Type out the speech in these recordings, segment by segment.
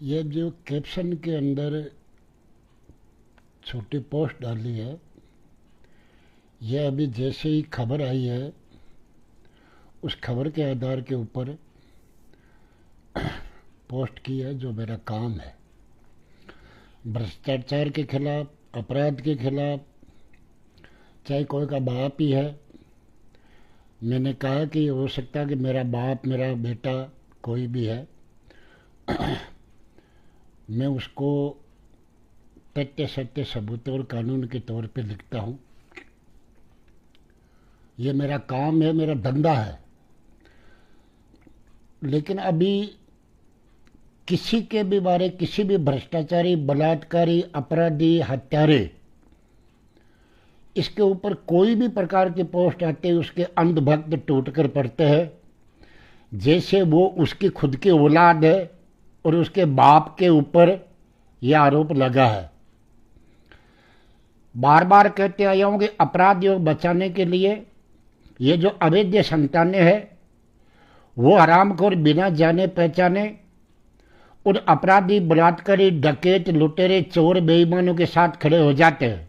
ये जो कैप्शन के अंदर छोटी पोस्ट डाली है, यह अभी जैसे ही खबर आई है उस खबर के आधार के ऊपर पोस्ट की है। जो मेरा काम है भ्रष्टाचार के खिलाफ, अपराध के खिलाफ, चाहे कोई का बाप ही है। मैंने कहा कि हो सकता है कि मेरा बाप, मेरा बेटा, कोई भी है, मैं उसको तथ्य सत्य सबूत और कानून के तौर पे लिखता हूँ। ये मेरा काम है, मेरा धंधा है। लेकिन अभी किसी के भी बारे, किसी भी भ्रष्टाचारी, बलात्कारी, अपराधी, हत्यारे, इसके ऊपर कोई भी प्रकार की पोस्ट आते ही उसके अंधभक्त टूट कर पड़ते हैं, जैसे वो उसकी खुद की औलाद है और उसके बाप के ऊपर यह आरोप लगा है। बार बार कहते आया हूं कि अपराधियों को बचाने के लिए ये जो अवैध संतानें हैं वो हरामखोर बिना जाने पहचाने उन अपराधी, बलात्कारी, डकैत, लुटेरे, चोर, बेईमानों के साथ खड़े हो जाते हैं,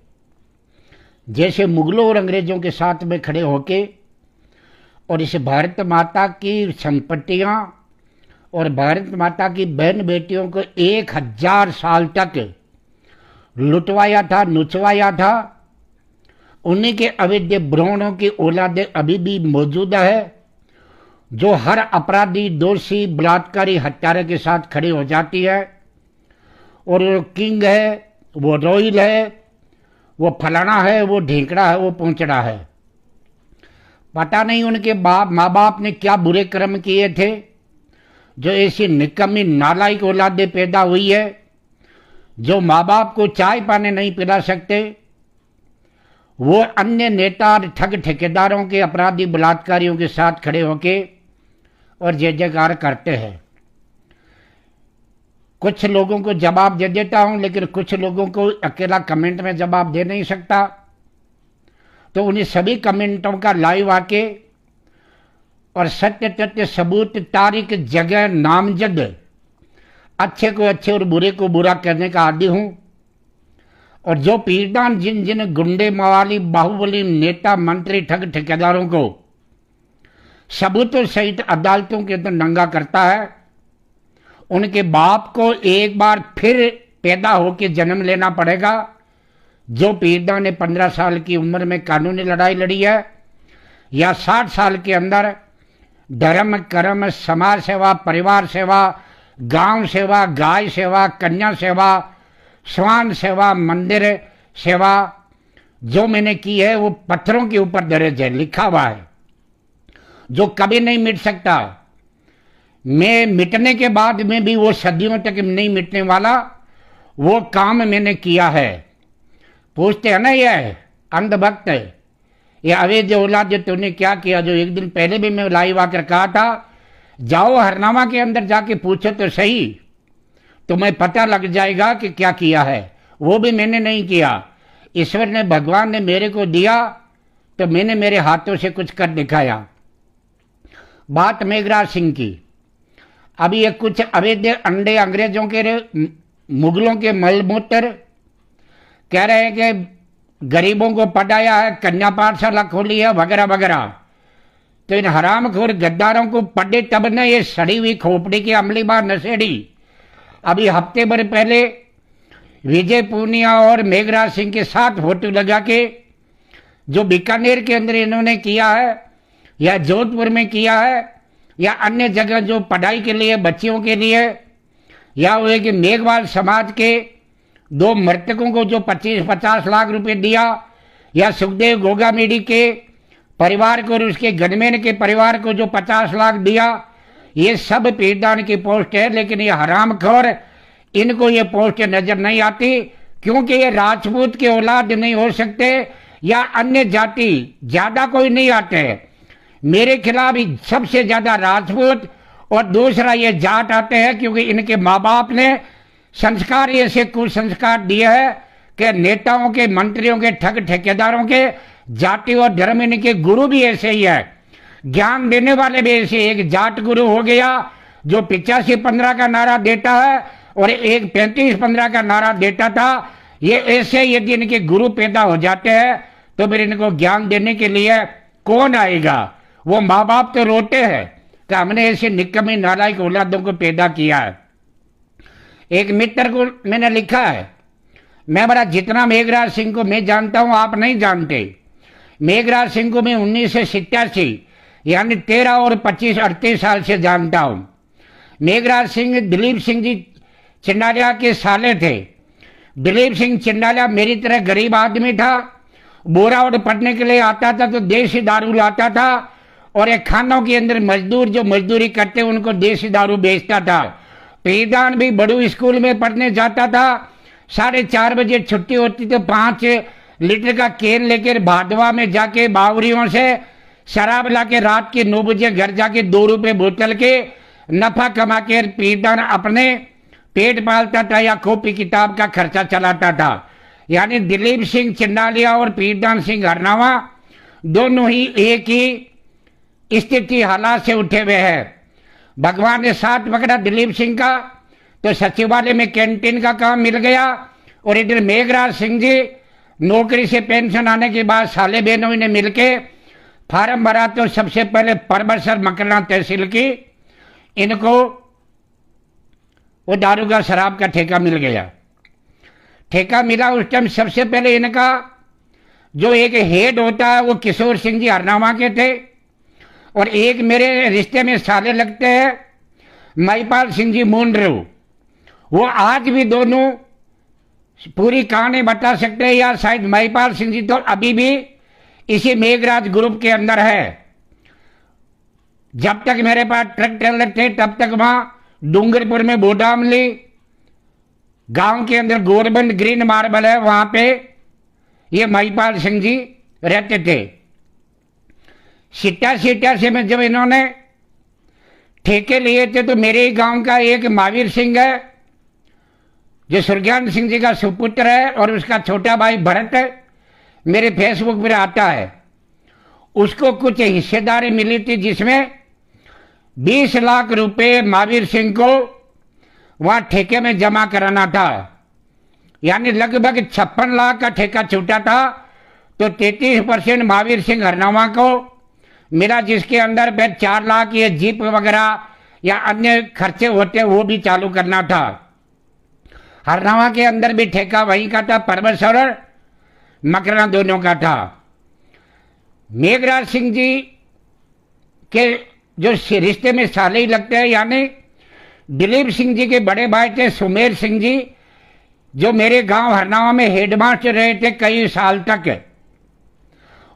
जैसे मुगलों और अंग्रेजों के साथ में खड़े होके, और इस भारत माता की संपत्तियां और भारत माता की बहन बेटियों को 1000 साल तक लुटवाया था, नुचवाया था। उन्हीं के अवैध भ्रूणों की औलादें अभी भी मौजूद है, जो हर अपराधी, दोषी, बलात्कारी, हत्यारे के साथ खड़ी हो जाती है। और वो किंग है, वो रॉयल है, वो फलाना है, वो ढींकड़ा है, वो पूंचड़ा है। पता नहीं उनके माँ बाप ने क्या बुरे कर्म किए थे जो ऐसी निकम्मी नालायक औलादें पैदा हुई है, जो माँ बाप को चाय पानी नहीं पिला सकते। वो अन्य नेता, ठग ठेकेदारों के, अपराधी, बलात्कारियों के साथ खड़े होके और जय जयकार करते हैं। कुछ लोगों को जवाब दे देता हूं, लेकिन कुछ लोगों को अकेला कमेंट में जवाब दे नहीं सकता, तो उन्हीं सभी कमेंटों का लाइव आके और सत्य तथ्य सबूत, तारीख, जगह, नामजद, अच्छे को अच्छे और बुरे को बुरा करने का आदी हूं। और जो पीड़ान जिन जिन गुंडे, मवाली, बाहुबली, नेता, मंत्री, ठग ठेकेदारों को सबूतों सहित अदालतों के अंदर नंगा करता है, उनके बाप को एक बार फिर पैदा होकर जन्म लेना पड़ेगा। जो पीड़िता ने 15 साल की उम्र में कानूनी लड़ाई लड़ी है, या 60 साल के अंदर धर्म, कर्म, समाज सेवा, परिवार सेवा, गांव सेवा, गाय सेवा, कन्या सेवा, स्वान सेवा, मंदिर सेवा जो मैंने की है, वो पत्थरों के ऊपर दर्ज है, लिखा हुआ है, जो कभी नहीं मिट सकता। मैं मिटने के बाद में भी वो सदियों तक नहीं मिटने वाला वो काम मैंने किया है। पूछते हैं ना ये अंधभक्त, ये अवैध औलाद जो तूने क्या किया, जो एक दिन पहले भी मैं लाइव आकर कहा था, जाओ हरनामा के अंदर जाके पूछो तो सही, तुम्हें पता लग जाएगा कि क्या किया है। वो भी मैंने नहीं किया, ईश्वर ने, भगवान ने मेरे को दिया, तो मैंने मेरे हाथों से कुछ कर दिखाया। बात मेघराज सिंह की, अभी ये कुछ अवैध अंडे अंग्रेजों के, मुगलों के मलमूत्र, कह रहे हैं कि गरीबों को पढ़ाया है, कन्या पाठशाला खोली है, वगैरह वगैरह। तो इन हरामखोर गद्दारों को पढ़े तब न ये सड़ी हुई खोपड़ी की अमली बार नशेड़ी। अभी हफ्ते भर पहले विजय पूनिया और मेघराज सिंह के साथ फोटो लगा के जो बीकानेर के अंदर इन्होंने किया है, या जोधपुर में किया है, या अन्य जगह जो पढ़ाई के लिए, बच्चियों के लिए, या वो कि मेघवाल समाज के 2 मृतकों को जो 25-50 लाख रुपए दिया, या सुखदेव गोगामेडी के परिवार को और उसके गनमैन के परिवार को जो 50 लाख दिया, ये सब पीड़दान की पोस्ट है। लेकिन ये हरामखोर, इनको ये पोस्ट नजर नहीं आती, क्योंकि ये राजपूत के औलाद नहीं हो सकते, या अन्य जाति ज्यादा कोई नहीं आते। मेरे खिलाफ सबसे ज्यादा राजपूत और दूसरा ये जाट आते हैं, क्योंकि इनके माँ बाप ने संस्कार ऐसे कुसंस्कार दिए है कि नेताओं के, मंत्रियों के, ठग ठेकेदारों के, जाति और धर्म इनके गुरु भी ऐसे ही है, ज्ञान देने वाले भी ऐसे। एक जाट गुरु हो गया जो 85-15 का नारा देता है और एक 35-15 का नारा देता था। ये ऐसे यदि इनके गुरु पैदा हो जाते हैं तो फिर इनको ज्ञान देने के लिए कौन आएगा? वो माँ बाप तो रोते हैं कि हमने ऐसे निकम्मी नालायक औलादों को पैदा किया है। एक मित्र को मैंने लिखा है, मैं बड़ा जितना मेघराज सिंह को मैं जानता हूं आप नहीं जानते। मेघराज सिंह को मैं 1987 यानी 13 और 25 38 साल से जानता हूं। मेघराज सिंह दिलीप सिंह जी चिंडालिया के साले थे। दिलीप सिंह चिंडालिया मेरी तरह गरीब आदमी था। बोरावट पढ़ने के लिए आता था तो देसी दारू लाता था और एक खानों के अंदर मजदूर जो मजदूरी करते उनको देसी दारू बेचता था। पीरदान भी बड़ू स्कूल में पढ़ने जाता था। 4:30 बजे छुट्टी होती तो 5 लीटर का केन लेकर भादवा में जाके बावरियों से शराब लाके रात के 9 बजे घर जाके 2 रुपए बोतल के नफा कमा के पीरदान अपने पेट पालता था या कॉपी किताब का खर्चा चलाता था। यानी दिलीप सिंह चिंडालिया और पीरदान सिंह हरनावा दोनों ही एक ही स्थिति हालात से उठे हुए हैं। भगवान ने साथ पकड़ा दिलीप सिंह का तो सचिवालय में कैंटीन का काम मिल गया और इधर मेघराज सिंह जी नौकरी से पेंशन आने के बाद साले बहनों ने मिलके फार्म भरा तो सबसे पहले परबसर मकरना तहसील की इनको वो दारू का शराब का ठेका मिल गया। ठेका मिला उस टाइम सबसे पहले इनका जो एक हेड होता है वो किशोर सिंह जी हरनामा के थे और एक मेरे रिश्ते में साले लगते हैं महिपाल सिंह जी मुंडरू। वो आज भी दोनों पूरी कहानी बता सकते हैं या शायद महिपाल सिंह जी तो अभी भी इसी मेघराज ग्रुप के अंदर है। जब तक मेरे पास ट्रक ट्रेलर थे तब तक वहां डूंगरपुर में बोडामली गांव के अंदर गवर्नमेंट ग्रीन मार्बल है वहां पे ये महिपाल सिंह जी रहते थे। 87 में जब इन्होंने ठेके लिए थे तो मेरे ही गांव का एक महावीर सिंह है जो सुरज्ञान सिंह जी का सुपुत्र है और उसका छोटा भाई भरत है मेरे फेसबुक पर आता है। उसको कुछ हिस्सेदारी मिली थी जिसमें 20 लाख रुपए महावीर सिंह को वहां ठेके में जमा कराना था। यानी लगभग 56 लाख का ठेका छूटा था तो 33% महावीर सिंह हरनामा को मिला जिसके अंदर फिर 4 लाख ये जीप वगैरह या अन्य खर्चे होते वो भी चालू करना था। हरनामा के अंदर भी ठेका वहीं का था, परबसर और मकरना दोनों का था। मेघराज सिंह जी के जो रिश्ते में साले ही लगते हैं यानी दिलीप सिंह जी के बड़े भाई थे सुमेर सिंह जी जो मेरे गांव हरनावा में हेडमास्टर रहे थे कई साल तक।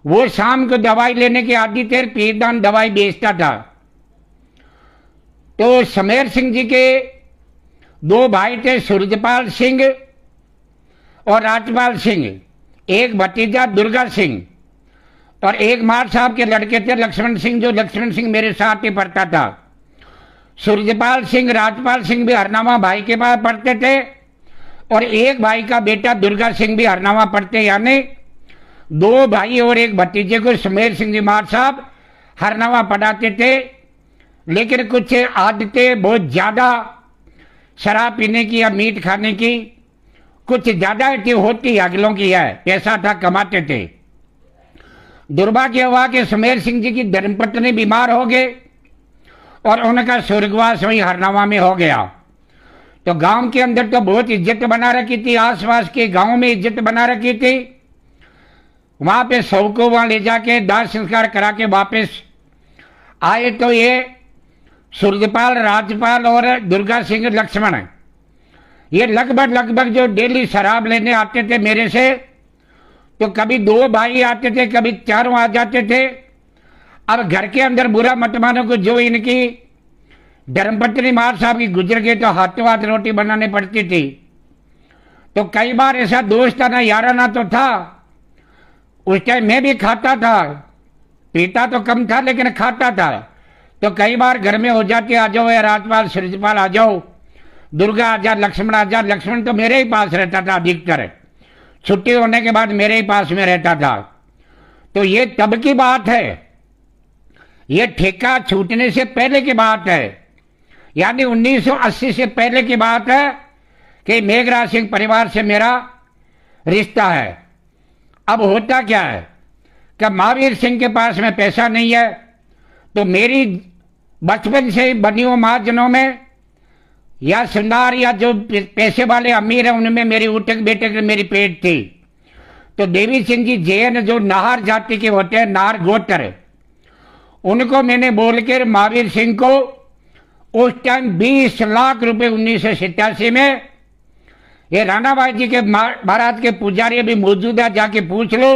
वो शाम को दवाई लेने के आदि थे, पीरदान दवाई बेचता था। तो सुमेर सिंह जी के 2 भाई थे सूरजपाल सिंह और राजपाल सिंह, एक भतीजा दुर्गा सिंह और एक मार साहब के लड़के थे लक्ष्मण सिंह जो लक्ष्मण सिंह मेरे साथ ही पढ़ता था। सूरजपाल सिंह राजपाल सिंह भी हरनामा भाई के पास पढ़ते थे और एक भाई का बेटा दुर्गा सिंह भी हरनामा पढ़ते। यानी 2 भाई और एक भतीजे को सुमेर सिंह जी मार साहब हरनामा पढ़ाते थे। लेकिन कुछ आदतें बहुत ज्यादा शराब पीने की या मीट खाने की कुछ ज्यादा होती अगलों की है। पैसा था, कमाते थे। दुर्भाग्य हुआ कि सुमेर सिंह जी की धर्मपत्नी बीमार हो गए और उनका स्वर्गवास वहीं हरनावा में हो गया। तो गांव के अंदर तो बहुत इज्जत बना रखी थी, आसपास के गांव में इज्जत बना रखी थी। वहां पे शव को वहां ले जाके दाह संस्कार करा के वापस आए तो ये सूरजपाल राजपाल और दुर्गा सिंह लक्ष्मण ये लगभग जो डेली शराब लेने आते थे मेरे से तो कभी 2 भाई आते थे, कभी 4 आ जाते थे। अब घर के अंदर बुरा मत मानो को जो इनकी धर्मपत्नी मार साहब की गुजर गई तो हाथों हाथ रोटी बनाने पड़ती थी। तो कई बार ऐसा दोस्ताना याराना तो था। उस टाइम मैं भी खाता था, पीता तो कम था लेकिन खाता था। तो कई बार घर में हो जाती आ जाओ या राजपाल सूरजपाल आ जाओ, दुर्गा आ जा, लक्ष्मण आ जा। लक्ष्मण तो मेरे ही पास रहता था अधिकतर, छुट्टी होने के बाद मेरे ही पास में रहता था। तो ये तब की बात है, ये ठेका छूटने से पहले की बात है, यानी 1980 से पहले की बात है। कि मेघराज सिंह परिवार से मेरा रिश्ता है। अब होता क्या है कि महावीर सिंह के पास में पैसा नहीं है, तो मेरी बचपन से बनी हुई महाजनों में या सुनार या जो पैसे वाले अमीर हैं उनमें मेरी उठक बैठक मेरी पेट थी। तो देवी सिंह जी जैन जो नाहर जाति के होते हैं, नाहर गोत्र, उनको मैंने बोल कर महावीर सिंह को उस टाइम 20 लाख रुपए 1987 में, ये राणाबाई जी के महाराज के पुजारी भी मौजूद है, जाके पूछ लो,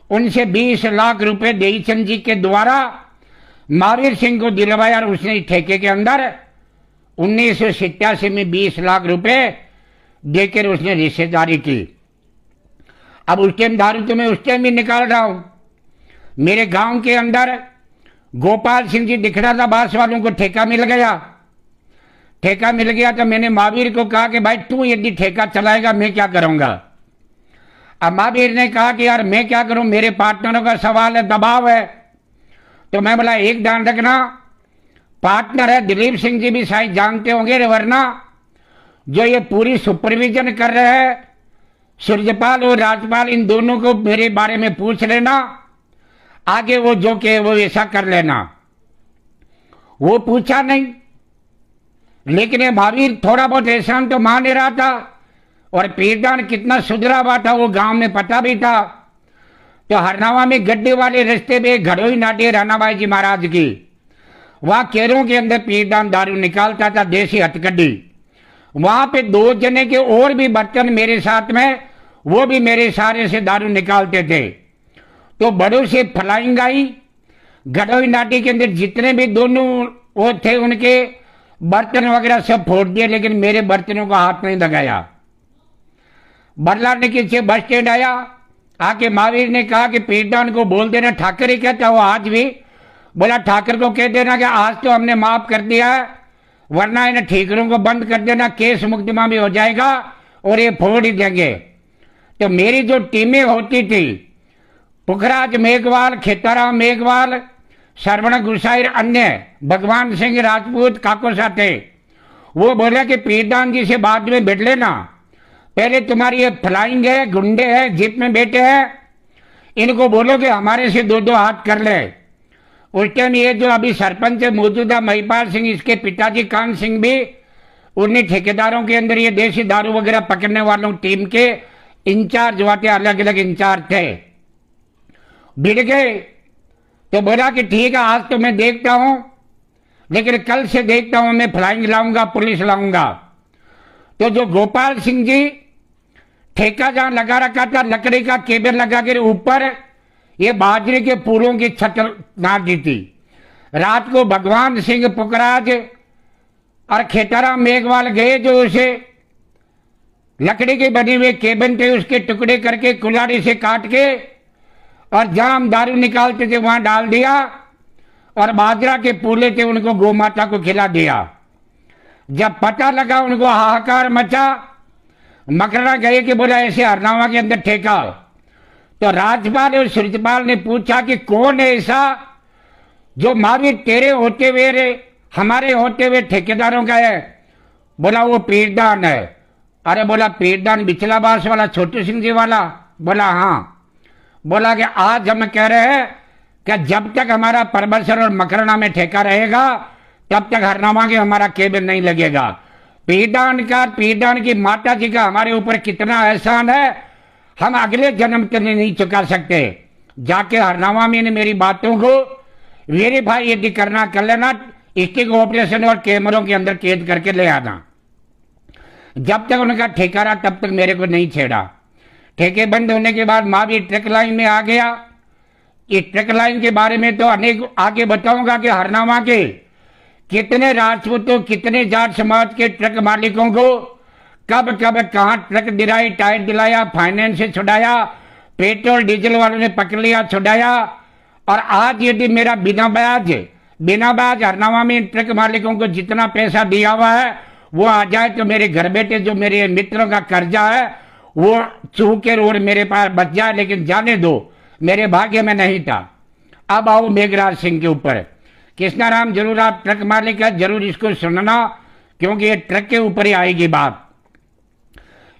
उनसे 20 लाख रुपए देवी चंद जी के द्वारा महावीर सिंह को दिलवाया और उसने ठेके के अंदर 1987 में 20 लाख रुपए देकर उसने रिश्तेदारी की। अब उस टाइम दारू तो मैं उस टाइम भी निकाल रहा हूं। मेरे गांव के अंदर गोपाल सिंह जी दिख रहा था, बांस वालों को ठेका मिल गया। ठेका मिल गया तो मैंने महावीर को कहा कि भाई तू यदि ठेका चलाएगा मैं क्या करूंगा। अब महावीर ने कहा कि यार मैं क्या करूं, मेरे पार्टनरों का सवाल है, दबाव है। तो मैं बोला एक ध्यान रखना, पार्टनर है दिलीप सिंह जी भी शायद जानते होंगे, वरना जो ये पूरी सुपरविजन कर रहे हैं सूर्यपाल और राजपाल, इन दोनों को मेरे बारे में पूछ लेना, आगे वो जो के वो ऐसा कर लेना। वो पूछा नहीं, लेकिन ये महावीर थोड़ा बहुत एहसान तो मान रहा था और पीरदान कितना सुधरा हुआ था वो गांव में पता भी था। तो हरनावा में गड्ढे वाले रास्ते पे घड़ोई नाटी राणाबाई जी महाराज की, वहां केरों के अंदर पीरदान दारू निकालता था, देसी हथकड्डी। वहां पे 2 जने के और भी बर्तन मेरे साथ में, वो भी मेरे सारे से दारू निकालते थे। तो बड़ों से फ्लाइंग आई, घड़ोई नाटी के अंदर जितने भी दोनों वो थे उनके बर्तन वगैरह सब फोड़ दिए, लेकिन मेरे बर्तनों को हाथ नहीं लगाया। बरला ने किसी बस स्टैंड आया, आके महावीर ने कहा कि पीरदान को बोल देना, ठाकर ही कहता वो आज भी, बोला ठाकर को कह देना कि आज तो हमने माफ कर दिया है, वरना इन्हें ठीकरों को बंद कर देना, केस मुकदमा भी हो जाएगा और ये फोड़ ही देंगे। तो मेरी जो टीमें होती थी, पुखराज मेघवाल, खेताराम मेघवाल, श्रवण गुसाइर, अन्य भगवान सिंह राजपूत काकोसा थे, वो बोले कि पीरदान जी से बाद में बैठ लेना, पहले तुम्हारी ये फ्लाइंग है, गुंडे हैं, जीप में बैठे हैं, इनको बोलो कि हमारे से 2-2 हाथ कर ले। उस टाइम ये जो अभी सरपंच मौजूदा महिपाल सिंह, इसके पिताजी कान सिंह भी उन्हीं ठेकेदारों के अंदर ये देसी दारू वगैरह पकड़ने वालों टीम के इंचार्ज हुआ थे, अलग अलग इंचार्ज थे। भिड़ गए तो बोला कि ठीक है आज तो मैं देखता हूं, लेकिन कल से देखता हूं, मैं फ्लाइंग लाऊंगा, पुलिस लाऊंगा। तो जो गोपाल सिंह जी ठेका जहां लगा रखा था, लकड़ी का केबल लगा कर ऊपर ये बाजरे के फूलों की छत डाल दी थी। रात को भगवान सिंह पुखराज और खेताराम मेघवाल गए, जो उसे लकड़ी के बने हुए केबल थे उसके टुकड़े करके कुल्हाड़ी से काट के और जहां हम दारू निकालते थे वहां डाल दिया, और बाजरा के फूले थे उनको गौ माता को खिला दिया। जब पता लगा उनको हाहाकार मचा, मकरना गए कि बोला ऐसे हरनावा के अंदर ठेका। तो राजपाल और सूर्यपाल ने पूछा कि कौन है ऐसा जो महावीर तेरे होते हुए रे हमारे होते हुए ठेकेदारों का है। बोला वो पीरदान है। अरे बोला पीरदान बिचला बास वाला, छोटू सिंह जी वाला? बोला हाँ। बोला कि आज हम कह रहे हैं कि जब तक हमारा परबसर और मकरना में ठेका रहेगा तब तक हरनामा के हमारा केबल नहीं लगेगा। पीरदान की माता जी का हमारे ऊपर कितना एहसान है, हम अगले जन्म तक नहीं चुका सकते। जाके हरनामा में मेरी बातों को वेरीफाई यदि करना कर लेना, स्टिक ऑपरेशन और कैमरों के अंदर कैद करके ले आना। जब तक उनका ठेका रहा तब तक मेरे को नहीं छेड़ा। ठेके बंद होने के बाद महावीर ट्रक लाइन में आ गया। इस ट्रक लाइन के बारे में तो अनेक आगे बताऊंगा कि हरनामा के कितने राजपूतों, कितने जाट समाज के ट्रक मालिकों को कब कब कहां ट्रक दिलाई, टायर दिलाया, फाइनेंस से छुड़ाया, पेट्रोल डीजल वालों ने पकड़ लिया, छुड़ाया। और आज यदि मेरा बिना ब्याज हरनामा में ट्रक मालिकों को जितना पैसा दिया हुआ है वो आ जाए तो मेरे घर बैठे जो मेरे मित्रों का कर्जा है वो चूके रोड मेरे पास बच जाए, लेकिन जाने दो, मेरे भाग्य में नहीं था। अब आओ मेघराज सिंह के ऊपर। कृष्णाराम जरूर आप ट्रक मालिक है, जरूर इसको सुनना, क्योंकि ये ट्रक के ऊपर ही आएगी बात।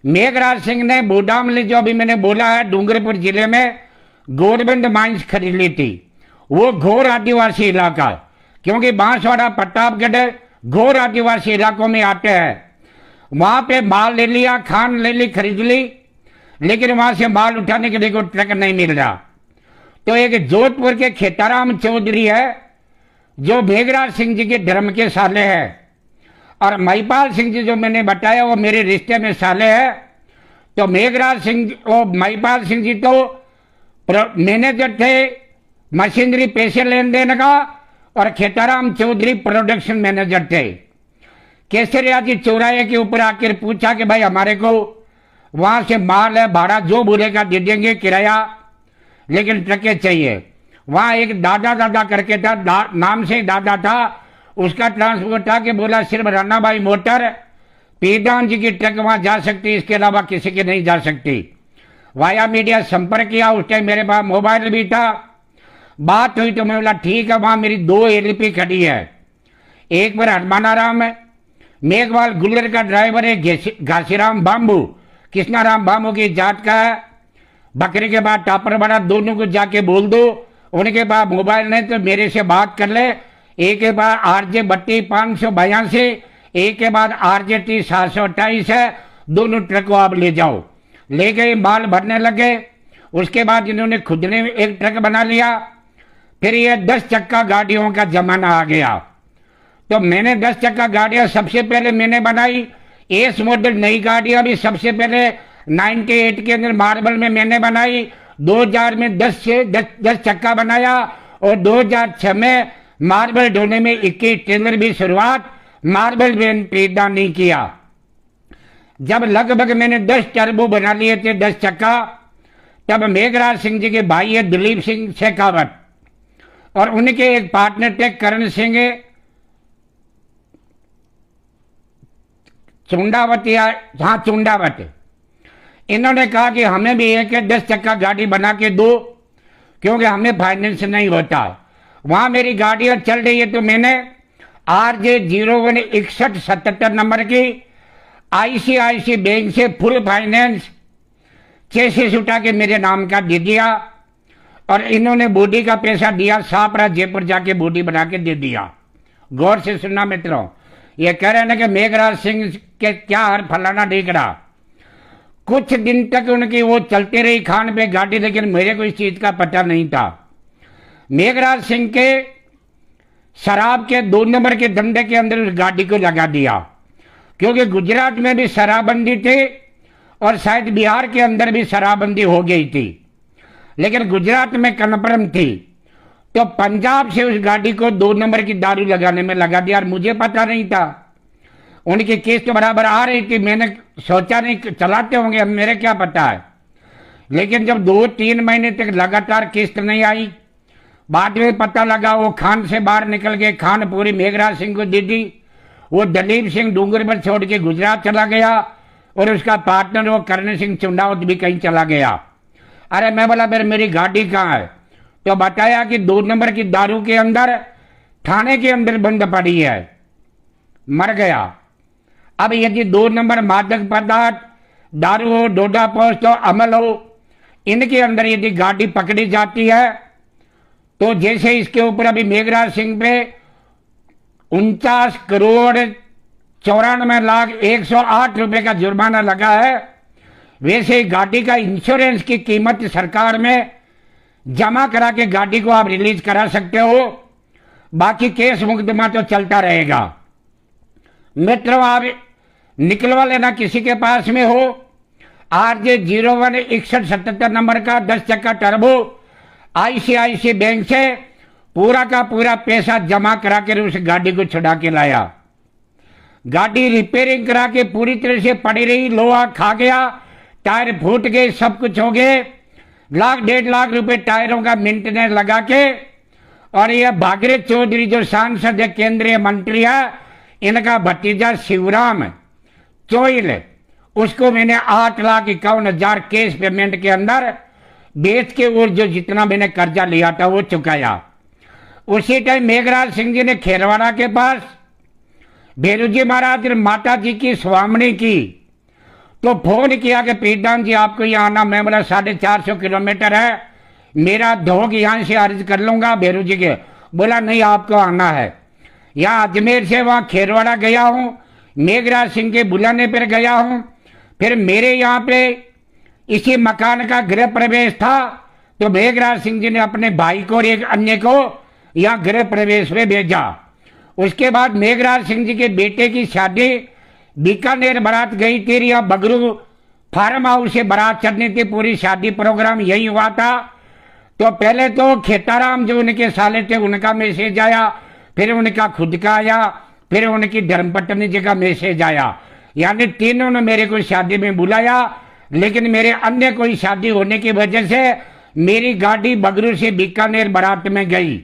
मेघराज सिंह ने बूडामली, जो अभी मैंने बोला है, डूंगरपुर जिले में गवर्नमेंट माइंस खरीद ली थी। वो घोर आदिवासी इलाका, क्योंकि बांसवाड़ा प्रतापगढ़ घोर आदिवासी इलाकों में आते हैं। वहां पे माल ले लिया, खान ले ली, खरीद ली, लेकिन वहां से माल उठाने के लिए कोई ट्रक नहीं मिल रहा। तो एक जोधपुर के खेताराम चौधरी है, जो मेघराज सिंह जी के धर्म के साले हैं, और महिपाल सिंह जी जो मैंने बताया वो मेरे रिश्ते में साले हैं। तो मेघराज सिंह और महिपाल सिंह जी तो मैनेजर थे मशीनरी पैसे लेन देन का, और खेताराम चौधरी प्रोडक्शन मैनेजर थे। केसरिया जी चौराहे के ऊपर आकर पूछा कि भाई हमारे को वहां से माल है, भाड़ा जो बोलेगा दे देंगे, किराया, लेकिन ट्रकें चाहिए। वहां एक दादा करके था, नाम से दादा था, उसका ट्रांसपोर्ट था कि बोला सिर्फ राणा भाई मोटर पीरदान जी की ट्रक वहां जा सकती, इसके अलावा किसी की नहीं जा सकती। वाया मीडिया संपर्क किया, उस टाइम मेरे पास मोबाइल भी था। बात हुई तो मैं बोला ठीक है, वहां मेरी 2 एलपी खड़ी है, एक पर हनुमानाराम है, मेघवाल गुल्लर का ड्राइवर है, घासीराम बाम्बू कृष्णाराम बाम्बू की जात का है, बकरी के बाद टापर बड़ा, दोनों को जाके बोल दो, उनके पास मोबाइल नहीं तो मेरे से बात कर ले। एक के बाद RJ बट्टी 582, एक के बाद RJ T 728 है, दोनों ट्रक को आप ले जाओ। ले गए, माल भरने लगे। उसके बाद इन्होंने खुद ने एक ट्रक बना लिया। फिर ये 10 चक्का गाड़ियों का जमाना आ गया। तो मैंने 10 चक्का गाड़ियां सबसे पहले मैंने बनाई। एस मॉडल नई गाड़ियां भी सबसे पहले 98 के अंदर मार्बल में मैंने बनाई। 2000 में 10 चक्का बनाया, और 2006 में मार्बल ढोने में 21 टेलर भी शुरुआत मार्बल में पैदा नहीं किया। जब लगभग मैंने 10 टर्बो बना लिए थे, 10 चक्का, तब मेघराज सिंह जी के भाई है दिलीप सिंह शेखावत, और उनके एक पार्टनर थे करण सिंह चुंडावत, हाँ चुंडावत। इन्होंने कहा कि हमें भी एक 10 चक्का गाड़ी बना के दो, क्योंकि हमें फाइनेंस नहीं होता। वहां मेरी गाड़ियां चल रही है, तो मैंने RJ 01 6177 नंबर की ICICI बैंक से फुल फाइनेंस चेसिस उठा के मेरे नाम का दे दिया, और इन्होंने बॉडी का पैसा दिया, सापरा जयपुर जाके बॉडी बना के दे दिया। गौर से सुनना मित्रों, ये कह रहे हैं कि मेघराज सिंह के क्या हर फलाना देख रहा। कुछ दिन तक उनकी वो चलती रही खान पे गाड़ी, लेकिन मेरे को इस चीज का पता नहीं था। मेघराज सिंह के शराब के 2 नंबर के धंधे के अंदर उस गाड़ी को लगा दिया, क्योंकि गुजरात में भी शराबबंदी थी, और शायद बिहार के अंदर भी शराबबंदी हो गई थी, लेकिन गुजरात में कन्फर्म थी। तो पंजाब से उस गाड़ी को 2 नंबर की दारू लगाने में लगा दिया, और मुझे पता नहीं था। उनकी किस्त बराबर आ रही थी, मैंने सोचा नहीं चलाते होंगे, अब मेरे क्या पता है। लेकिन जब 2-3 महीने तक लगातार किस्त नहीं आई, बाद में पता लगा वो खान से बाहर निकल गए। खान पूरी मेघराज सिंह को दे दी। वो दलीप सिंह डूंगर पर छोड़ के गुजरात चला गया, और उसका पार्टनर वो करण सिंह चुंडावत भी कहीं चला गया। अरे मैं बोला फिर मेरी गाड़ी कहाँ है? तो बताया कि 2 नंबर की दारू के अंदर थाने के अंदर बंद पड़ी है, मर गया। अब यदि 2 नंबर मादक पदार्थ, दारू हो, डोडा पोस्ट हो, अमल हो, इनके अंदर यदि गाड़ी पकड़ी जाती है, तो जैसे इसके ऊपर अभी मेघराज सिंह पे 49 करोड़ 94 लाख 108 रुपए का जुर्माना लगा है, वैसे गाड़ी का इंश्योरेंस की कीमत सरकार में जमा करा के गाड़ी को आप रिलीज करा सकते हो। बाकी केस मुकदमा तो चलता रहेगा। मित्रों, आप निकलवा लेना किसी के पास में हो। RJ 01 6177 नंबर का 10 चक्का टर्बो ICICI बैंक से पूरा का पूरा पैसा जमा करा कर उस गाड़ी को छुड़ा के लाया। गाड़ी रिपेयरिंग करा के पूरी तरह से पड़ी रही, लोहा खा गया, टायर फूट गए, सब कुछ हो गए। 1.5 लाख रुपए टायरों का मेंटेनेंस लगा के, और यह भागीरथ चौधरी जो सांसद है, केंद्रीय मंत्री है, इनका भतीजा शिवराम चोइल, उसको मैंने 8,51,000 कैश पेमेंट के अंदर बेच के, और जो जितना मैंने कर्जा लिया था वो चुकाया। उसी टाइम मेघराज सिंह जी ने खेरवाड़ा के पास भेरू जी महाराज माता जी की स्वामणी की, तो फोन किया कि पीरदान जी आपको यहाँ आना। मैं बोला 450 किलोमीटर है, मेरा ढोग यहाँ से अर्ज कर लूंगा भेरू जी के। बोला नहीं आपको आना है। यहाँ अजमेर से वहाँ खेरवाड़ा गया हूँ, मेघराज सिंह के बुलाने पर गया हूँ। फिर मेरे यहाँ पे इसी मकान का गृह प्रवेश था, तो मेघराज सिंह जी ने अपने भाई को और एक अन्य को यहाँ गृह प्रवेश में भेजा। उसके बाद मेघराज सिंह जी के बेटे की शादी बीकानेर बारात गई थी, या बगरू फार्म हाउस से बारात चढ़नी थी, पूरी शादी प्रोग्राम यही हुआ था। तो पहले तो खेताराम जो उनके साले थे उनका मैसेज आया, फिर उनका खुद का आया, फिर उनकी धर्मपत्नी जी का मैसेज आया। यानी तीनों ने मेरे को शादी में बुलाया, लेकिन मेरे अन्य कोई शादी होने की वजह से मेरी गाड़ी बगरू से बीकानेर बारात में गई।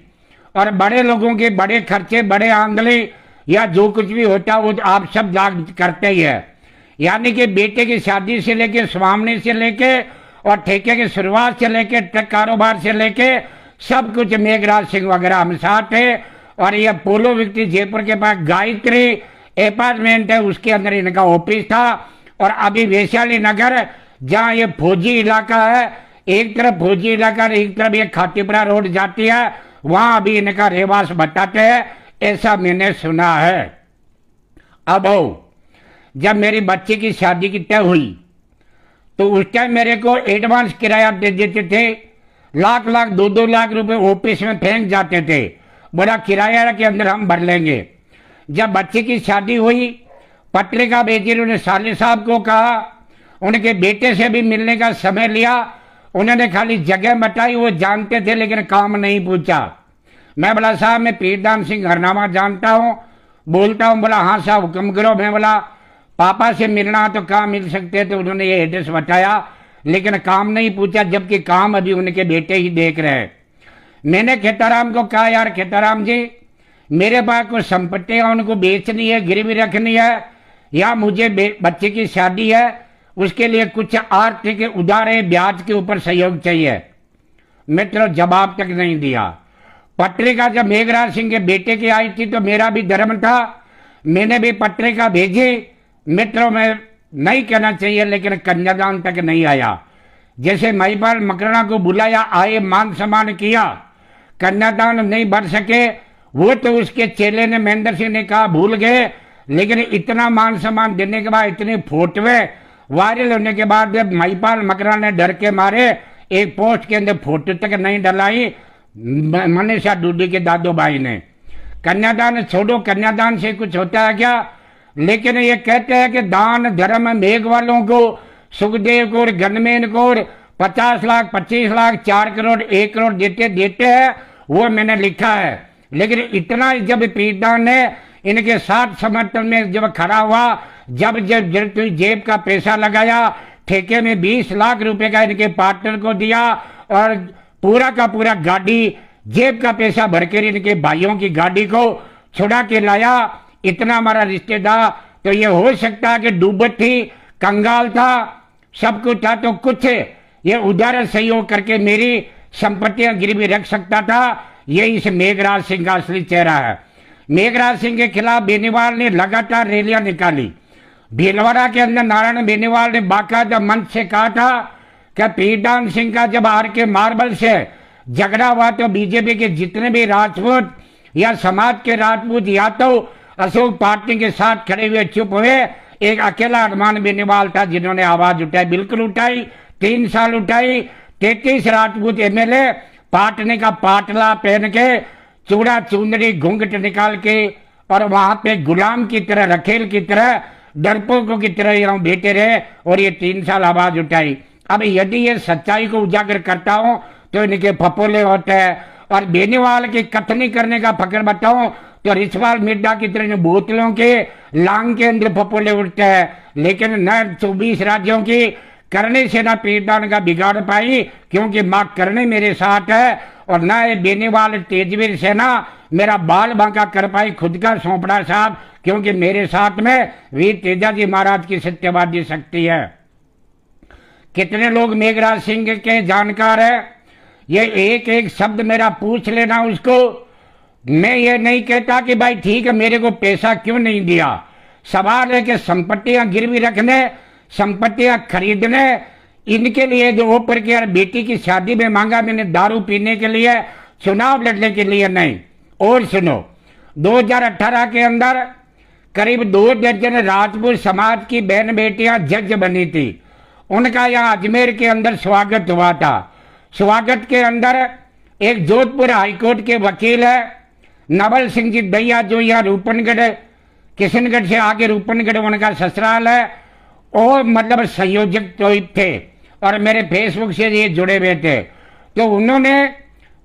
और बड़े लोगों के बड़े खर्चे, बड़े आंदोलन या जो कुछ भी होता वो आप सब जाग करते ही है। यानी कि बेटे की शादी से लेके, स्वामनी से लेके, और ठेके की शुरुआत से लेके, ट्रक कारोबार से लेके सब कुछ मेघराज सिंह वगैरह हम साथ थे। और यह पोलो विक्टी जयपुर के पास गायत्री अपार्टमेंट है, उसके अंदर इनका ऑफिस था। और अभी वैशाली नगर जहाँ ये फौजी इलाका है, एक तरफ फौजी इलाका एक तरफ ये खातीपुरा रोड जाती है, वहां अभी इनका रहवास बताते हैं, ऐसा मैंने सुना है। अब जब मेरी बच्ची की शादी की तय हुई तो उस टाइम मेरे को एडवांस किराया दे देते थे, लाख लाख 2-2 लाख रुपए ऑफिस में फेंक जाते थे, बड़ा किराया के अंदर हम भर लेंगे। जब बच्ची की शादी हुई, पत्रिका भेजी, उन्होंने साले साहब को कहा, उनके बेटे से भी मिलने का समय लिया, उन्होंने खाली जगह बताई, वो जानते थे लेकिन काम नहीं पूछा। मैं बोला साहब मैं पीरदान सिंह हरनामा जानता हूँ, बोलता हूँ। बोला हाँ साहब हुक्म करो। मैं बोला पापा से मिलना तो कहाँ मिल सकते, तो उन्होंने ये एड्रेस बताया, लेकिन काम नहीं पूछा, जबकि काम अभी उनके बेटे ही देख रहे हैं। मैंने खेताराम को कहा यार खेताराम जी मेरे पास कुछ संपत्ति है, उनको बेचनी है, गिरवी रखनी है, या मुझे बच्चे की शादी है, उसके लिए कुछ आर्थिक उधार ब्याज के ऊपर सहयोग चाहिए। मित्र जवाब तक नहीं दिया। पत्रिका जब मेघराज सिंह के बेटे की आई थी तो मेरा भी धर्म था, मैंने भी पत्रिका भेजी। मित्रों में नहीं कहना चाहिए लेकिन कन्यादान तक नहीं आया। जैसे महिपाल मकराना को बुलाया, आए, मान सम्मान किया, कन्यादान नहीं भर सके। वो तो उसके चेले ने महेंद्र सिंह ने कहा भूल गए, लेकिन इतना मान सम्मान देने के बाद, इतने फोटोए वायरल होने के बाद जब महिपाल मकराना ने डर के मारे एक पोस्ट के अंदर फोटो तक नहीं डलाई मनीषा डूडी के दादू भाई ने। कन्यादान छोड़ो, कन्यादान से कुछ होता है क्या? लेकिन ये कहते हैं कि दान धर्म मेघ वालों को, सुखदेव को और गनमेन को 50 लाख 25 लाख 4 करोड़ 1 करोड़ देते हैं, वो मैंने लिखा है। लेकिन इतना जब पीरदान ने इनके साथ समर्थन में जब खड़ा हुआ, जब जेब का पैसा लगाया, ठेके में 20 लाख रुपए का इनके पार्टनर को दिया, और पूरा का पूरा गाड़ी जेब का पैसा भरकर इनके भाइयों की गाड़ी को छुड़ा के लाया। इतना हमारा रिश्तेदार, तो ये हो सकता है कि डूबत थी, कंगाल था, सब कुछ था, तो कुछ ये उदार सहयोग करके मेरी संपत्तियां गिरवी रख सकता था। ये इस मेघराज सिंह का असली चेहरा है। मेघराज सिंह के खिलाफ बेनीवाल ने लगातार रैलियां निकाली। भीलवाड़ा के अंदर नारायण बेनीवाल ने बाकायदा मंच से कहा था कि पीरदान सिंह का जब आर के मार्बल से झगड़ा हुआ तो बीजेपी के जितने भी राजपूत या समाज के राजपूत या तो अशोक पार्टी के साथ खड़े हुए चुप हुए, एक अकेला हनुमान बेनीवाल था जिन्होंने आवाज उठाई, बिल्कुल उठाई, 3 साल उठाई। 33 राजपूत एमएलए पाटने का पाटला पहन के, चूड़ा चुंदड़ी घूंघट निकाल के, और वहां पे गुलाम की तरह, रखेल की तरह, डरपोकों की तरह यहाँ बैठे रहे, और ये 3 साल आवाज उठाई। अब यदि ये सच्चाई को उजागर करता हूं तो इनके फपोले होते हैं, और बेनीवाल की कथनी करने का फकर बताऊं तो रिछपाल मिड्डा की तरह बोतलों के लांग के अंदर फपोले उठते हैं। लेकिन न 24 राज्यों की करने से न पीरदान का बिगाड़ पाई, क्योंकि मां करने मेरे साथ है, और न ये बेनीवाल तेजवीर सेना मेरा बाल बांका कर पाई खुद का सौंपड़ा साहब, क्योंकि मेरे साथ में वीर तेजाजी महाराज की सत्यवादी शक्ति है। कितने लोग मेघराज सिंह के जानकार है? ये एक एक शब्द मेरा पूछ लेना उसको। मैं ये नहीं कहता कि भाई ठीक है मेरे को पैसा क्यों नहीं दिया। सवाल है कि संपत्तियां गिरवी रखने संपत्तियां खरीदने, इनके लिए जो ऊपर की और बेटी की शादी में मांगा मैंने दारू पीने के लिए, चुनाव लड़ने के लिए नहीं। और सुनो, 2018 के अंदर करीब 2 दर्जन राजपूत समाज की बहन बेटियां जज बनी थी। उनका यहाँ अजमेर के अंदर स्वागत हुआ था। स्वागत के अंदर एक जोधपुर हाईकोर्ट के वकील है नवल सिंह जी दैया, जो यहाँ रूपनगढ़, किशनगढ़ से आगे रूपनगढ़ उनका ससुराल है, और मतलब संयोजक तो थे और मेरे फेसबुक से ये जुड़े हुए थे। तो उन्होंने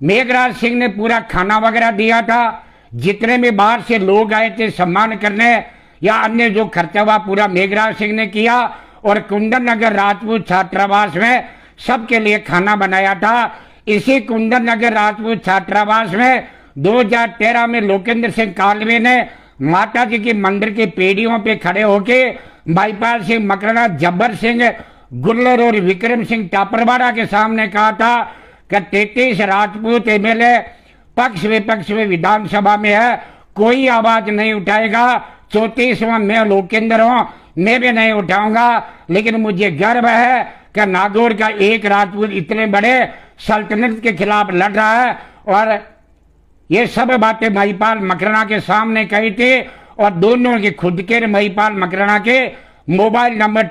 मेघराज सिंह ने पूरा खाना वगैरह दिया था। जितने भी बाहर से लोग आए थे सम्मान करने या अन्य जो खर्चा हुआ पूरा मेघराज सिंह ने किया। और कुंदन नगर राजपूत छात्रावास में सबके लिए खाना बनाया था। इसी कुंदन नगर राजपूत छात्रावास में 2013 में लोकेंद्र सिंह कालवे ने माता जी के मंदिर की पेड़ियों पे खड़े होके भाईपाल सिंह मकराना, जब्बर सिंह गुल्लर और विक्रम सिंह टापरवाड़ा के सामने कहा था कि 33 राजपूत एमएलए पक्ष विपक्ष में विधानसभा में है, कोई आवाज नहीं उठाएगा। 34वां मैं लोकेंद्र हूं, मैं भी नहीं उठाऊंगा। लेकिन मुझे गर्व है कि नागौर का एक राजपूत इतने बड़े सल्तनत के खिलाफ लड़ रहा है। और ये सब बातें महिपाल मकराना के सामने कही थी। और दोनों के खुद के महिपाल मकराना के मोबाइल नंबर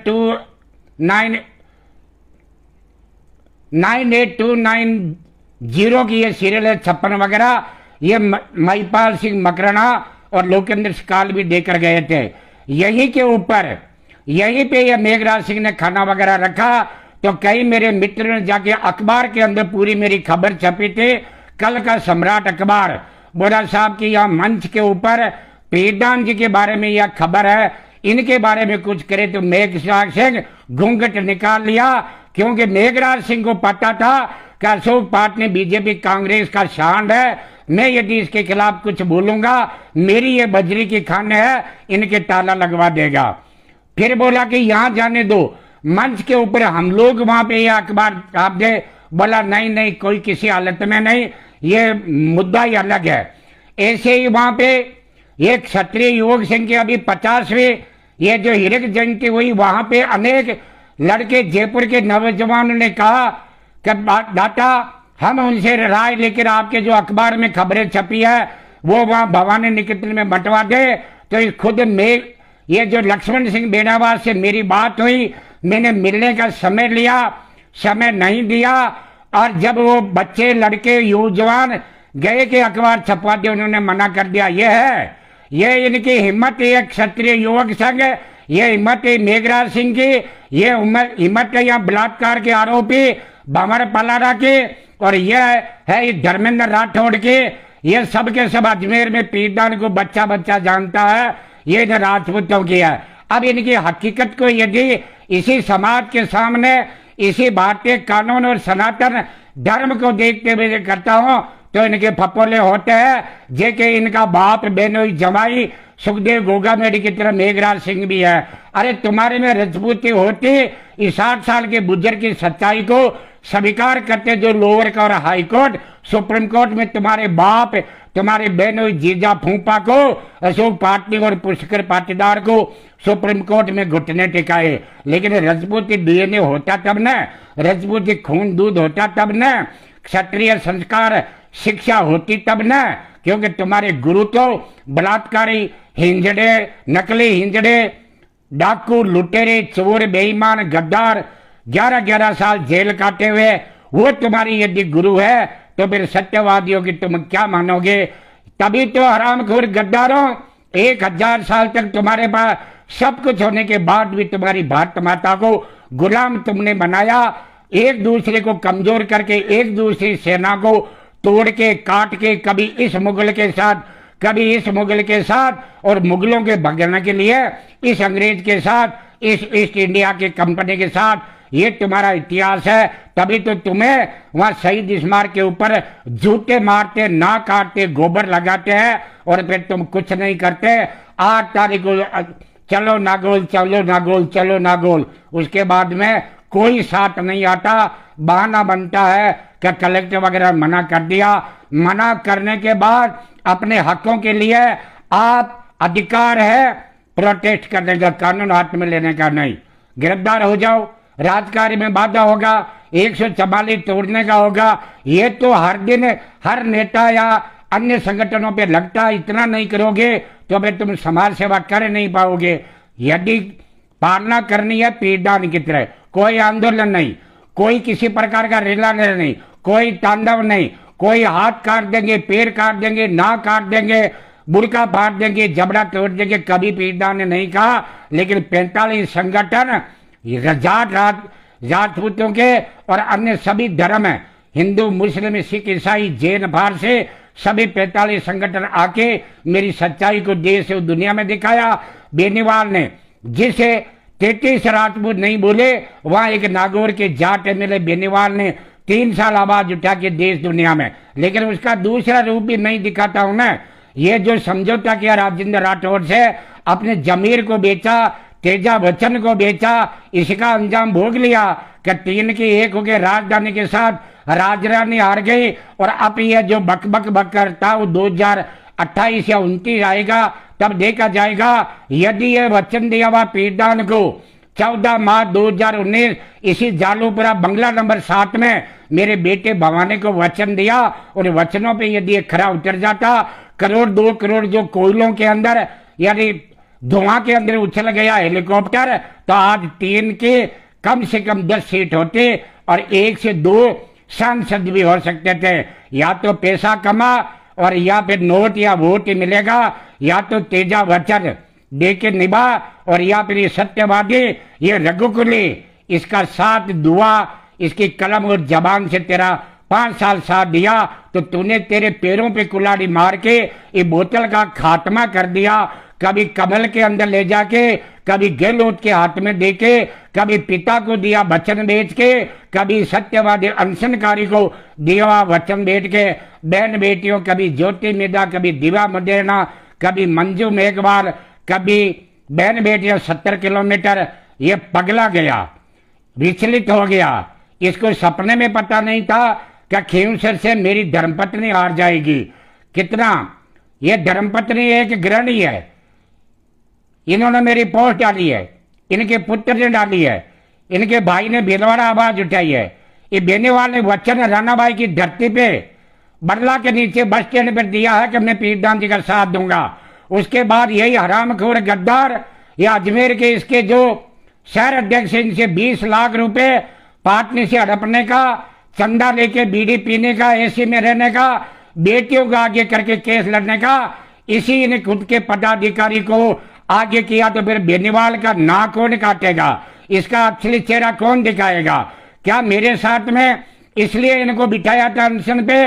98290 की ये सीरियल है 56 वगैरह, ये महिपाल सिंह मकराना और लोकेंद्र काल भी देकर गए थे। यहीं के ऊपर, यहीं पे ये मेघराज सिंह ने खाना वगैरह रखा। तो कई मेरे मित्र ने जाके अखबार के अंदर पूरी मेरी खबर छपी थी। कल का सम्राट अखबार, बोरा साहब की यहाँ मंच के ऊपर पीरदान जी के बारे में यह खबर है, इनके बारे में कुछ करे। तो मेघराज सिंह घूंघट निकाल लिया, क्योंकि मेघराज सिंह को पता था कि अशोक पाठ बीजेपी कांग्रेस का शांड है, मैं यदि इसके खिलाफ कुछ बोलूंगा मेरी ये बजरी की खान है, इनके ताला लगवा देगा। फिर बोला कि यहां जाने दो, मंच के ऊपर हम लोग वहां पे यह अखबार छाप दे। बोला नहीं नहीं, कोई किसी हालत में नहीं, ये मुद्दा ही अलग है। ऐसे ही वहां पे एक क्षत्रिय युवक संघ की अभी 50वीं ये जो हीरक जयंती हुई, वहां पे अनेक लड़के जयपुर के नौजवानों ने कहा कि दाता हम उनसे राय लेकर आपके जो अखबार में खबरें छपी है वो वहां भवानी निकेतन में बंटवा दे। तो खुद में ये जो लक्ष्मण सिंह बेनावास से मेरी बात हुई, मैंने मिलने का समय लिया, समय नहीं दिया। और जब वो बच्चे लड़के युवजवान गए कि अखबार छपवा दे, उन्होंने मना कर दिया। ये इनकी हिम्मत है, क्षत्रिय युवक संघ, ये हिम्मत है मेघराज सिंह की, ये हिम्मत है यहाँ बलात्कार के आरोपी भंवर पलारा के, और यह है धर्मेंद्र राठौड़ के। ये सब के सब अजमेर में पीरदान को बच्चा बच्चा जानता है, ये राजपूतों की है। अब इनकी हकीकत को यदि इसी समाज के सामने, इसी भारतीय कानून और सनातन धर्म को देखते हुए करता हूं, तो इनके फपोले होते हैं। जे के इनका बाप बेनोई जमाई सुखदेव गोगामेडी की तरह मेघराज सिंह भी है। अरे तुम्हारे में रजपूती होती, इस 60 साल के बुजुर्ग की सच्चाई को स्वीकार करते जो लोअर का और हाई कोर्ट, सुप्रीम कोर्ट में तुम्हारे बाप, तुम्हारे बहनों जीजा फूफा को, अशोक पाटनी और पुष्कर पाटीदार को सुप्रीम कोर्ट में घुटने टिकाए। लेकिन रजपूती डीएनए होता तब न, रजपूती खून दूध होता तब न, क्षत्रिय संस्कार शिक्षा होती तब न, क्योंकि तुम्हारे गुरु तो बलात्कारी, हिंजड़े, नकली हिंजड़े, डाकू, लुटेरे, चोर, बेईमान, गद्दार 11-11 साल जेल काटे हुए, वो तुम्हारी यदि गुरु है तो फिर सत्यवादियों की तुम क्या मानोगे। तभी तो हरामखोर गद्दारों 1000 साल तक तुम्हारे पास सब कुछ होने के बाद भी तुम्हारी भारत माता को गुलाम तुमने बनाया, एक दूसरे को कमजोर करके, एक दूसरी सेना को तोड़ के काट के, कभी इस मुगल के साथ, कभी इस मुगल के साथ, और मुगलों के भगाने के लिए इस अंग्रेज के साथ, इस ईस्ट इंडिया के कंपनी के साथ। ये तुम्हारा इतिहास है। तभी तो तुम्हें वहां शहीद स्मारक के ऊपर जूते मारते, ना काटते, गोबर लगाते हैं, और फिर तुम कुछ नहीं करते। 8 तारीख को चलो नागौल, चलो नागौल, चलो नागौल, उसके बाद में कोई साथ नहीं आता। बहाना बनता है कि कलेक्टर वगैरह मना कर दिया। मना करने के बाद अपने हकों के लिए आप अधिकार है प्रोटेस्ट करने का, कानून हाथ में लेने का नहीं। गिरफ्तार हो जाओ, राजकार्य में बाधा होगा, 144 तोड़ने का होगा। ये तो हर दिन हर नेता या अन्य संगठनों पे लगता है। इतना नहीं करोगे तो फिर तुम समाज सेवा कर नहीं पाओगे। यदि पालना करनी है पीड़दान की तरह, कोई आंदोलन नहीं, कोई किसी प्रकार का रेला नहीं, कोई तांडव नहीं, कोई हाथ काट देंगे, पैर काट देंगे, नाक काट देंगे, बुरका फाड़ देंगे, जबड़ा तोड़ देंगे, कभी पीड़दान ने नहीं कहा। लेकिन 45 संगठन राजपूतों के और अन्य सभी धर्म है, हिंदू मुस्लिम सिख ईसाई जैन फारसी, सभी 45 संगठन आके मेरी सच्चाई को देश और दुनिया में दिखाया। बेनीवाल ने जिसे 33 राजपूत नहीं बोले, वहां एक नागौर के जाट एमएलए बेनीवाल ने 3 साल आवाज उठा के देश दुनिया में। लेकिन उसका दूसरा रूप भी मैं दिखाता हूं ना। ये जो समझौता किया राजेंद्र राठौड़ से, अपने जमीर को बेचा, तेजा बच्चन को बेचा, इसका अंजाम भोग लिया कि 3 की 1 हो गए। राजधानी के साथ राजरानी हार गई और अब ये जो बक बक बक करता वो 2028 या 29 आएगा, तब देखा जाएगा। यदि ये वचन दिया हुआ पीड़दान को 14 मार्च 2019 इसी जालूपुरा बंगला नंबर 7 में मेरे बेटे भवानी को वचन दिया, उन वचनों पे यदि खरा उतर जाता, करोड़ 2 करोड़ जो कोयलों के अंदर यानी धुआं के अंदर उछल गया हेलीकॉप्टर, तो आज 3 के कम से कम 10 सीट होते और 1 से 2 सांसद भी हो सकते थे। या तो पैसा कमा और या फिर नोट या वोट मिलेगा, या तो तेजा वचन दे के निभा, और या फिर ये सत्यवादी ये रघुकुली इसका साथ दुआ, इसकी कलम और जबान से तेरा 5 साल साथ दिया, तो तूने तेरे पैरों पे कुल्हाड़ी मार के ये बोतल का खात्मा कर दिया। कभी कमल के अंदर ले जाके, कभी गहलोत के हाथ में देके, कभी पिता को दिया वचन बेच के, कभी सत्यवादी अनशनकारी को दिया वचन बेच के। बहन बेटियों, कभी ज्योति मेधा, कभी दिवा मदेना, कभी मंजू मेघवाल, कभी बहन बेटियां 70 किलोमीटर। ये पगला गया, विचलित हो गया। इसको सपने में पता नहीं था कि खींवसर से मेरी धर्मपत्नी हार जाएगी। कितना ये धर्मपत्नी एक गृहिणी है, इन्होंने मेरी पोस्ट डाली है, इनके पुत्र ने डाली है, इनके भाई ने भीलवाड़ा आवाज उठाई है। ये बेनीवाल ने वचन रानाबाई की धरती पे बरला के नीचे बस स्टैंड पर दिया है कि मैं पीरदान जी का साथ दूंगा। उसके बाद यही हरामखोर गद्दार या अजमेर के इसके जो शहर अध्यक्ष, इनसे 20 लाख रुपए पाटनी से हड़पने का, चंदा लेके बीड़ी पीने का, एसी में रहने का, बेटियों का आगे करके केस लड़ने का, इसी ने खुद के पदाधिकारी को आगे किया। तो फिर बेनीवाल का नाक कौन काटेगा? इसका असली चेहरा कौन दिखाएगा? क्या मेरे साथ में इसलिए इनको बिठाया था अनशन पे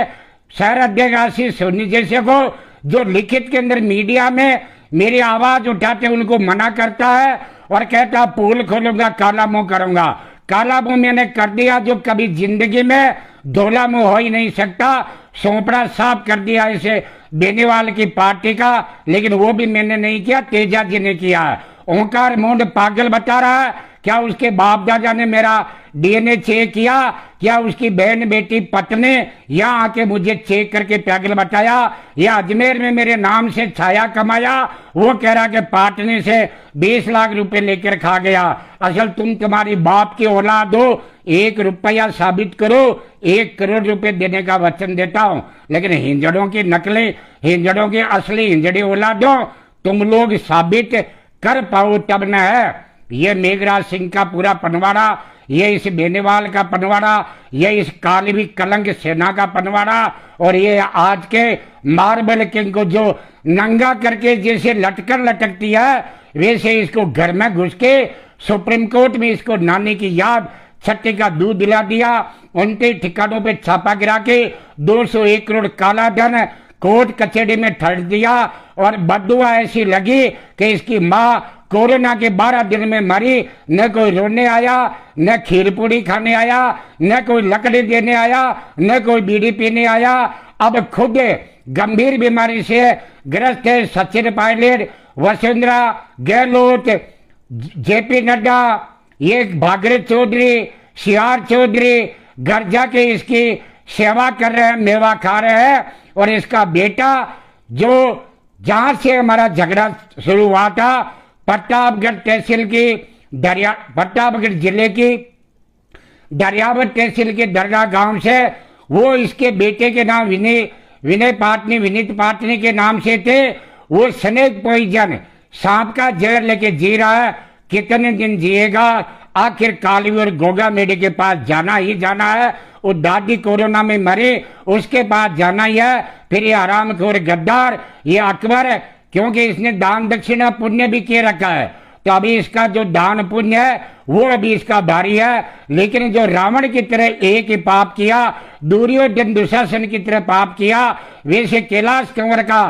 शहर अध्यक्ष आशीष सोनी जैसे को, जो लिखित के अंदर मीडिया में मेरी आवाज उठाते उनको मना करता है और कहता पोल खोलूंगा, काला मुंह करूंगा। काला मुंह मैंने कर दिया, जो कभी जिंदगी में धोला मुंह हो ही नहीं सकता। सोपड़ा साफ कर दिया इसे बेनीवाल की पार्टी का, लेकिन वो भी मैंने नहीं किया, तेजा जी ने किया। ओंकार मोंड पागल बता रहा है। क्या उसके बाप दादा ने मेरा डीएनए चेक किया? क्या उसकी बहन बेटी पत्नी यहाँ आके मुझे चेक करके पागल बताया? या अजमेर में मेरे नाम से छाया कमाया? वो कह रहा कि पाटनी से 20 लाख रुपए लेकर खा गया। असल तुम तुम्हारी बाप की औलाद हो। 1 रुपया साबित करो, 1 करोड़ रुपए देने का वचन देता हूं। लेकिन हिंजड़ों की नकली, हिंजड़ों की असली हिंजड़ी औलादों तुम लोग साबित कर पाओ तब न है। ये मेघराज सिंह का पूरा पनवाड़ा, ये इस बेनीवाल का पनवाड़ा, ये इस काली कलंक सेना का पनवाड़ा, और ये आज के मार्बल किंग को जो नंगा करके जैसे लटकन लटकती है, वैसे इसको घर में घुस के सुप्रीम कोर्ट में इसको नानी की याद, छठी का दूध दिला दिया। 29 ठिकानों पे छापा गिरा के 201 करोड़ काला धन कोर्ट कचहरी में ठड़ दिया। और बदुआ ऐसी लगी कि इसकी माँ कोरोना के 12 दिन में मरी। न कोई रोने आया, न खीर पूड़ी खाने आया, न कोई लकड़ी देने आया, न कोई बीड़ी पीने आया। अब खुद गंभीर बीमारी से ग्रस्त है सचिन पायलट, वसुंधरा गहलोत, जेपी नड्डा, ये भागीरथ चौधरी, सीआर चौधरी घर जाके इसकी सेवा कर रहे हैं, मेवा खा रहे हैं। और इसका बेटा जो जहां से हमारा झगड़ा शुरू हुआ था, प्रतापगढ़ तहसील की प्रतापगढ़ जिले की दरियावत तहसील के दर्रा गांव से। वो इसके बेटे के नाम विनीत पाटनी के नाम से थे। वो स्नेक पॉइजन सांप का जहर लेके जी रहा है। कितने दिन जिएगा? आखिर काली और गोगा मेडे के पास जाना ही जाना है। वो दादी कोरोना में मरे, उसके पास जाना ही है। फिर ये हरामखोर गद्दार, ये अकबर, क्योंकि इसने दान दक्षिणा पुण्य भी किए रखा है, तो अभी इसका जो दान पुण्य है वो अभी इसका भारी है। लेकिन जो रावण की तरह एक ही पाप किया, दुर्योधन दुशासन की तरह पाप किया, वैसे कैलाश कंवर का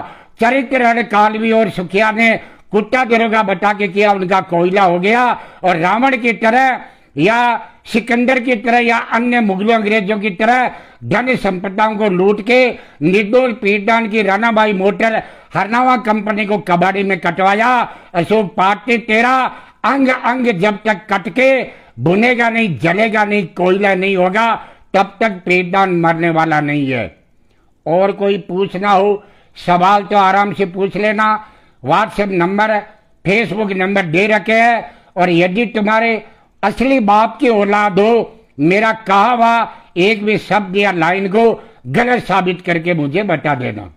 चरित्र कालवी और सुखिया ने कुत्ता दरोगा बता के किया, उनका कोयला हो गया। और रावण की तरह या सिकंदर की तरह या अन्य मुगलों अंग्रेजों की तरह धन संपदाओं को लूट के निर्दोष पीड़दान की रानाबाई मोटर हरनावा कंपनी को कबाड़ी में कटवाया। अशोक पार्टी तेरा अंग अंग जब तक कट के भुनेगा नहीं, जलेगा नहीं, कोयला नहीं होगा, तब तक पीड़दान मरने वाला नहीं है। और कोई पूछना हो सवाल तो आराम से पूछ लेना। व्हाट्सएप नंबर, फेसबुक नंबर दे रखे हैं। और यदि तुम्हारे असली बाप की औलाद हो, मेरा कहा हुआ एक भी शब्द या लाइन को गलत साबित करके मुझे बता देना।